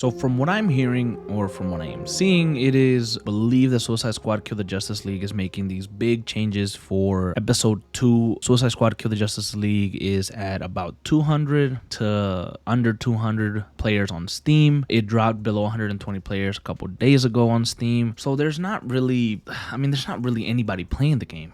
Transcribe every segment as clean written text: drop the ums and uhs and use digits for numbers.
So from what I'm hearing, or from what I am seeing, it is believed that Suicide Squad Kill the Justice League is making these big changes for episode 2. Suicide Squad Kill the Justice League is at about 200 to under 200 players on Steam. It dropped below 120 players a couple days ago on Steam. So there's not really anybody playing the game.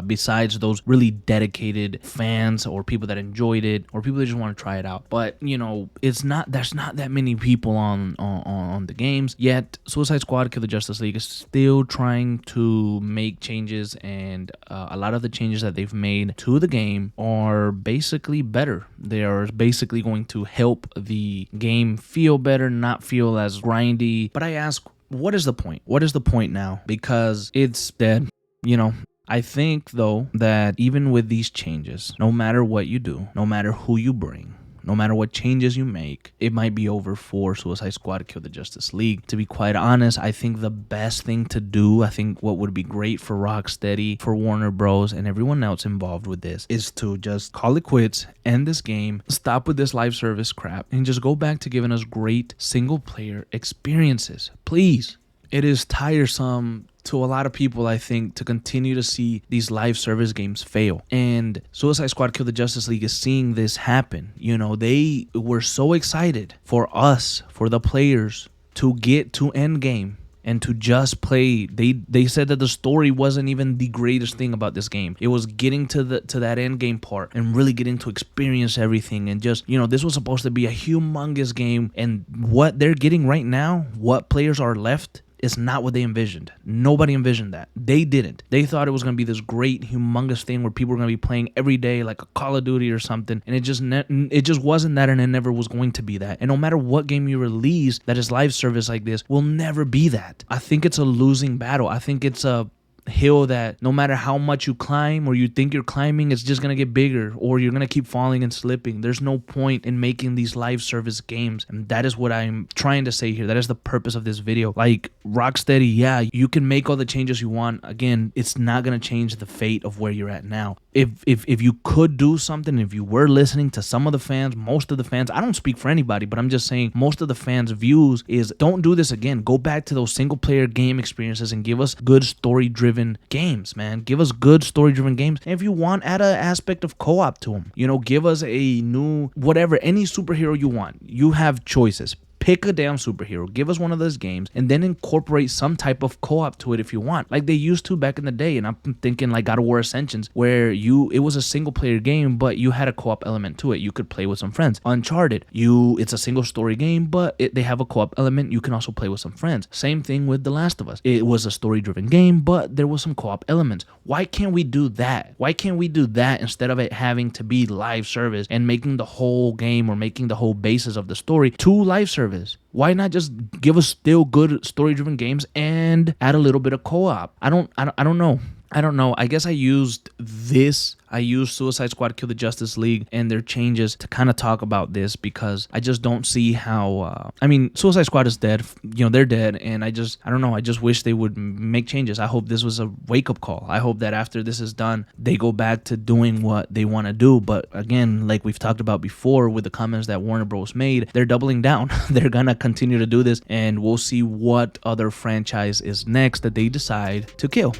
Besides those really dedicated fans or people that enjoyed it or people that just want to try it out. But there's not that many people on the games yet. Suicide Squad Kill the Justice League is still trying to make changes, and a lot of the changes that they've made to the game are basically better. They are basically going to help the game feel better, not feel as grindy. But I ask, what is the point? What is the point now? Because it's dead, I think, though, that even with these changes, no matter what you do, no matter who you bring, no matter what changes you make, it might be over for Suicide Squad Kill the Justice League. To be quite honest, I think the best thing to do, I think what would be great for Rocksteady, for Warner Bros, and everyone else involved with this, is to just call it quits, end this game, stop with this live service crap, and just go back to giving us great single-player experiences. Please. It is tiresome to a lot of people, I think, to continue to see these live service games fail. And Suicide Squad Kill the Justice League is seeing this happen. They were so excited for us, for the players, to get to endgame and to just play. They said that the story wasn't even the greatest thing about this game. It was getting to that end game part and really getting to experience everything. And just, this was supposed to be a humongous game. And what they're getting right now, what players are left, it's not what they envisioned. Nobody envisioned that. They didn't. They thought it was going to be this great, humongous thing where people were going to be playing every day like a Call of Duty or something. And it just wasn't that, and it never was going to be that. And no matter what game you release that is live service like this, will never be that. I think it's a losing battle. I think it's a hill that no matter how much you climb or you think you're climbing, it's just gonna get bigger, or you're gonna keep falling and slipping. There's no point in making these live service games, and that is what I'm trying to say here. That is the purpose of this video. Like, Rocksteady, yeah, you can make all the changes you want. Again, it's not gonna change the fate of where you're at now. If you could do something, if you were listening to some of the fans, most of the fans, I don't speak for anybody, but I'm just saying most of the fans' views is, don't do this again. Go back to those single player game experiences and give us good story driven games, man. Give us good story driven games. And if you want, add an aspect of co-op to them. Give us a new whatever, any superhero you want. You have choices. Pick a damn superhero, give us one of those games, and then incorporate some type of co-op to it if you want, like they used to back in the day. And I'm thinking like God of War Ascensions, where it was a single player game, but you had a co-op element to it. You could play with some friends. Uncharted, it's a single story game, but they have a co-op element. You can also play with some friends. Same thing with The Last of Us. It was a story-driven game, but there was some co-op elements. Why can't we do that? Why can't we do that instead of it having to be live service and making the whole game or making the whole basis of the story to live service? Why not just give us still good story-driven games and add a little bit of co-op? I don't know. I guess I used Suicide Squad Kill the Justice League and their changes to kind of talk about this, because I just don't see how, Suicide Squad is dead. They're dead. And I don't know. I just wish they would make changes. I hope this was a wake-up call. I hope that after this is done, they go back to doing what they want to do. But again, like we've talked about before with the comments that Warner Bros. Made, they're doubling down. They're going to continue to do this, and we'll see what other franchise is next that they decide to kill.